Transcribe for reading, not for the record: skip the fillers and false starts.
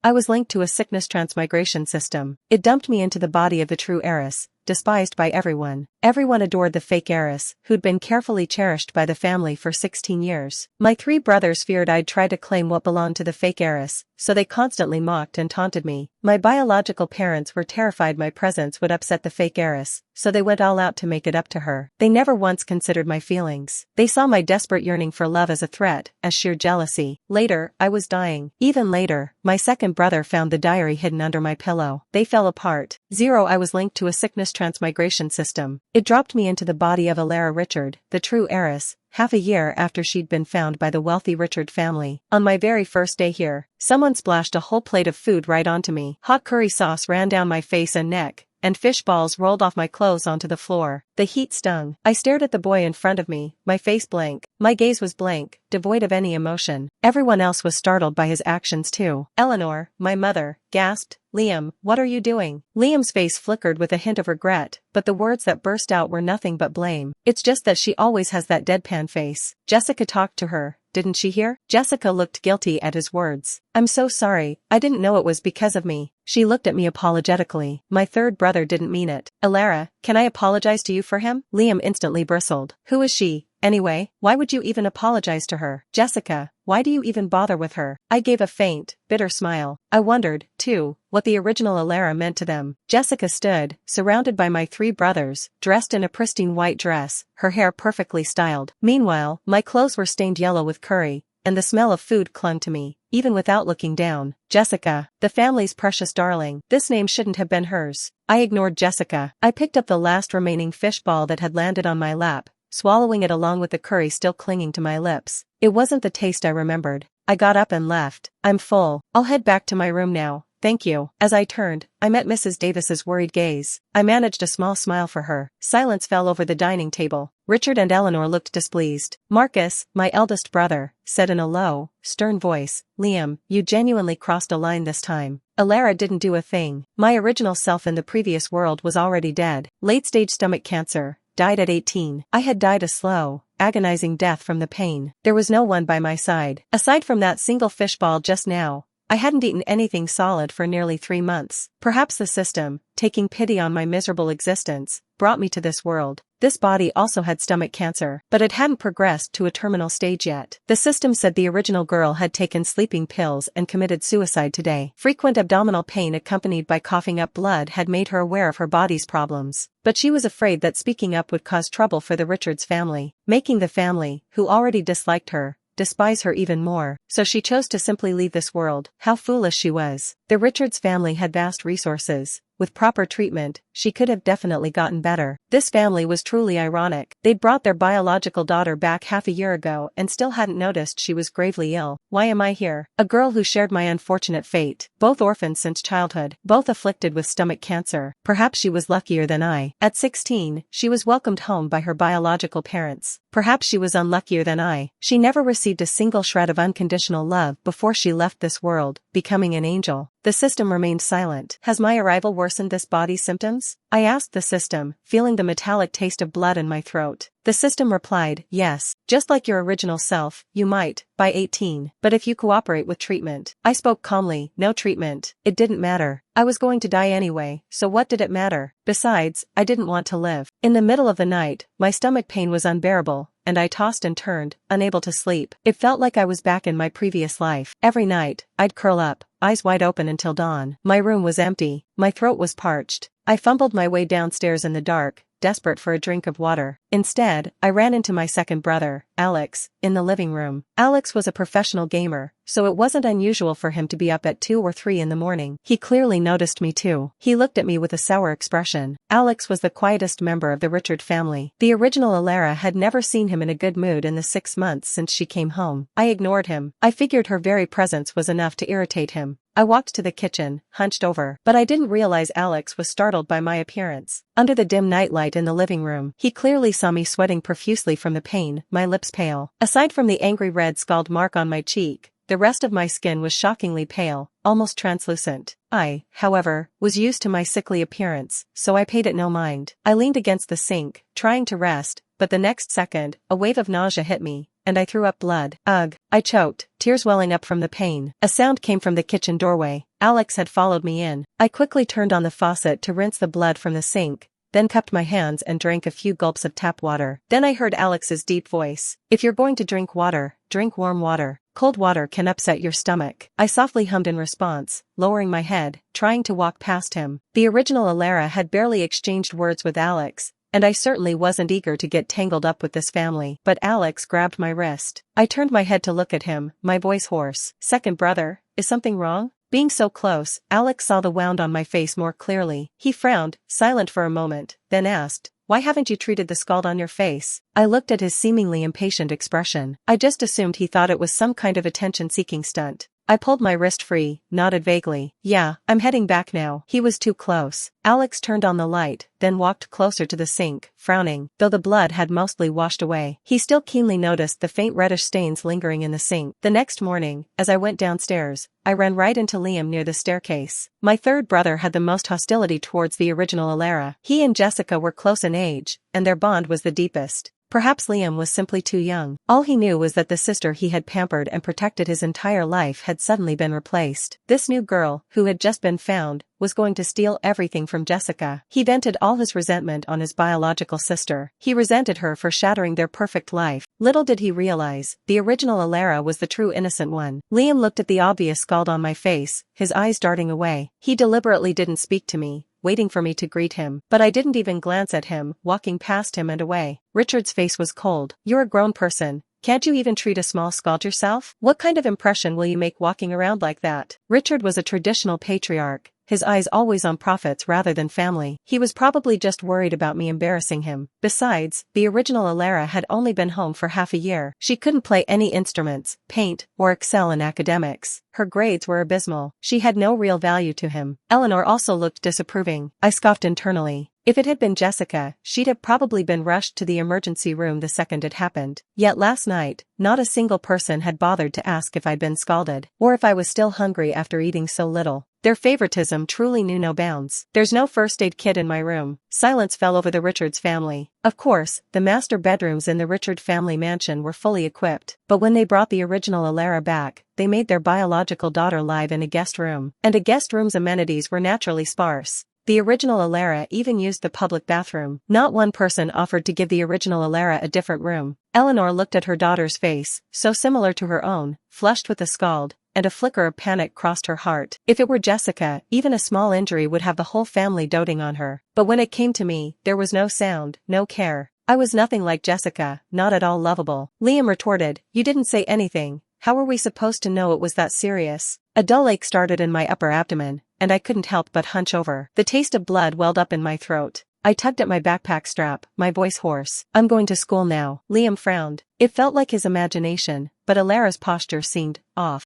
I was linked to a sickness transmigration system. It dumped me into the body of the true heiress, despised by everyone. Everyone adored the fake heiress, who'd been carefully cherished by the family for 16 years. My 3 brothers feared I'd try to claim what belonged to the fake heiress, so they constantly mocked and taunted me. My biological parents were terrified my presence would upset the fake heiress, so they went all out to make it up to her. They never once considered my feelings. They saw my desperate yearning for love as a threat, as sheer jealousy. Later, I was dying. Even later, my second brother found the diary hidden under my pillow. They fell apart. 0. I was linked to a sickness transmigration system. It dropped me into the body of Alara Richard, the true heiress, half a year after she'd been found by the wealthy Richard family. On my very first day here, someone splashed a whole plate of food right onto me. Hot curry sauce ran down my face and neck, and fish balls rolled off my clothes onto the floor. The heat stung. I stared at the boy in front of me, my face blank. My gaze was blank, devoid of any emotion. Everyone else was startled by his actions too. Eleanor, my mother, gasped, "Liam, what are you doing?" Liam's face flickered with a hint of regret, but the words that burst out were nothing but blame. "It's just that she always has that deadpan face. Jessica talked to her, didn't she hear?" Jessica looked guilty at his words. "I'm so sorry, I didn't know it was because of me." She looked at me apologetically. My third brother didn't mean it. "Alara, can I apologize to you for him?" Liam instantly bristled. "Who is she, anyway? Why would you even apologize to her?" "Jessica, why do you even bother with her?" I gave a faint, bitter smile. I wondered, too, what the original Alara meant to them. Jessica stood, surrounded by my 3 brothers, dressed in a pristine white dress, her hair perfectly styled. Meanwhile, my clothes were stained yellow with curry, and the smell of food clung to me, even without looking down. Jessica, the family's precious darling. This name shouldn't have been hers. I ignored Jessica. I picked up the last remaining fish ball that had landed on my lap, swallowing it along with the curry still clinging to my lips. It wasn't the taste I remembered. I got up and left. "I'm full. I'll head back to my room now, thank you." As I turned, I met Mrs. Davis's worried gaze. I managed a small smile for her. Silence fell over the dining table. Richard and Eleanor looked displeased. Marcus, my eldest brother, said in a low, stern voice, "Liam, you genuinely crossed a line this time. Alara didn't do a thing. My original self in the previous world was already dead. Late-stage stomach cancer. Died at 18. I had died a slow, agonizing death from the pain. There was no one by my side. Aside from that single fishball just now, I hadn't eaten anything solid for nearly 3 months. Perhaps the system, taking pity on my miserable existence, brought me to this world. This body also had stomach cancer, but it hadn't progressed to a terminal stage yet. The system said the original girl had taken sleeping pills and committed suicide today. Frequent abdominal pain accompanied by coughing up blood had made her aware of her body's problems. But she was afraid that speaking up would cause trouble for the Richards family, making the family, who already disliked her, despise her even more. So she chose to simply leave this world. How foolish she was. The Richards family had vast resources. With proper treatment, she could have definitely gotten better. This family was truly ironic. They'd brought their biological daughter back half a year ago and still hadn't noticed she was gravely ill. Why am I here? A girl who shared my unfortunate fate. Both orphans since childhood. Both afflicted with stomach cancer. Perhaps she was luckier than I. At 16, she was welcomed home by her biological parents. Perhaps she was unluckier than I. She never received a single shred of unconditional love before she left this world, becoming an angel. The system remained silent. Has my arrival worsened this body's symptoms? I asked the system, feeling the metallic taste of blood in my throat. The system replied, yes, just like your original self, you might, by 18, but if you cooperate with treatment. I spoke calmly, no treatment. It didn't matter. I was going to die anyway, so what did it matter? Besides, I didn't want to live. In the middle of the night, my stomach pain was unbearable, and I tossed and turned, unable to sleep. It felt like I was back in my previous life. Every night, I'd curl up, eyes wide open until dawn. My room was empty. My throat was parched. I fumbled my way downstairs in the dark, desperate for a drink of water. Instead, I ran into my second brother, Alex, in the living room. Alex was a professional gamer, so it wasn't unusual for him to be up at 2 or 3 in the morning. He clearly noticed me too. He looked at me with a sour expression. Alex was the quietest member of the Richard family. The original Alara had never seen him in a good mood in the 6 months since she came home. I ignored him. I figured her very presence was enough to irritate him. I walked to the kitchen, hunched over, but I didn't realize Alex was startled by my appearance. Under the dim nightlight in the living room, he clearly saw me sweating profusely from the pain, my lips pale. Aside from the angry red scald mark on my cheek, the rest of my skin was shockingly pale, almost translucent. I, however, was used to my sickly appearance, so I paid it no mind. I leaned against the sink, trying to rest, but the next second, a wave of nausea hit me, and I threw up blood. Ugh. I choked, tears welling up from the pain. A sound came from the kitchen doorway. Alex had followed me in. I quickly turned on the faucet to rinse the blood from the sink, then cupped my hands and drank a few gulps of tap water. Then I heard Alex's deep voice. If you're going to drink water, drink warm water. Cold water can upset your stomach. I softly hummed in response, lowering my head, trying to walk past him. The original Alara had barely exchanged words with Alex, and I certainly wasn't eager to get tangled up with this family. But Alex grabbed my wrist. I turned my head to look at him, my voice hoarse. Second brother, is something wrong? Being so close, Alex saw the wound on my face more clearly. He frowned, silent for a moment, then asked, why haven't you treated the scald on your face? I looked at his seemingly impatient expression. I just assumed he thought it was some kind of attention-seeking stunt. I pulled my wrist free, nodded vaguely. Yeah, I'm heading back now. He was too close. Alex turned on the light, then walked closer to the sink, frowning. Though the blood had mostly washed away, he still keenly noticed the faint reddish stains lingering in the sink. The next morning, as I went downstairs, I ran right into Liam near the staircase. My third brother had the most hostility towards the original Alara. He and Jessica were close in age, and their bond was the deepest. Perhaps Liam was simply too young. All he knew was that the sister he had pampered and protected his entire life had suddenly been replaced. This new girl, who had just been found, was going to steal everything from Jessica. He vented all his resentment on his biological sister. He resented her for shattering their perfect life. Little did he realize, the original Alara was the true innocent one. Liam looked at the obvious scald on my face, his eyes darting away. He deliberately didn't speak to me, waiting for me to greet him. But I didn't even glance at him, walking past him and away. Richard's face was cold. You're a grown person. Can't you even treat a small scald yourself? What kind of impression will you make walking around like that? Richard was a traditional patriarch, his eyes always on profits rather than family. He was probably just worried about me embarrassing him. Besides, the original Alara had only been home for half a year. She couldn't play any instruments, paint, or excel in academics. Her grades were abysmal. She had no real value to him. Eleanor also looked disapproving. I scoffed internally. If it had been Jessica, she'd have probably been rushed to the emergency room the second it happened. Yet last night, not a single person had bothered to ask if I'd been scalded, or if I was still hungry after eating so little. Their favoritism truly knew no bounds. There's no first aid kit in my room. Silence fell over the Richards family. Of course, the master bedrooms in the Richard family mansion were fully equipped, but when they brought the original Alara back, they made their biological daughter live in a guest room, and a guest room's amenities were naturally sparse. The original Alara even used the public bathroom. Not one person offered to give the original Alara a different room. Eleanor looked at her daughter's face, so similar to her own, flushed with a scald, and a flicker of panic crossed her heart. If it were Jessica, even a small injury would have the whole family doting on her. But when it came to me, there was no sound, no care. I was nothing like Jessica, not at all lovable. Liam retorted, "You didn't say anything. How were we supposed to know it was that serious?" A dull ache started in my upper abdomen, and I couldn't help but hunch over. The taste of blood welled up in my throat. I tugged at my backpack strap, my voice hoarse. "I'm going to school now." Liam frowned. It felt like his imagination, but Alara's posture seemed off.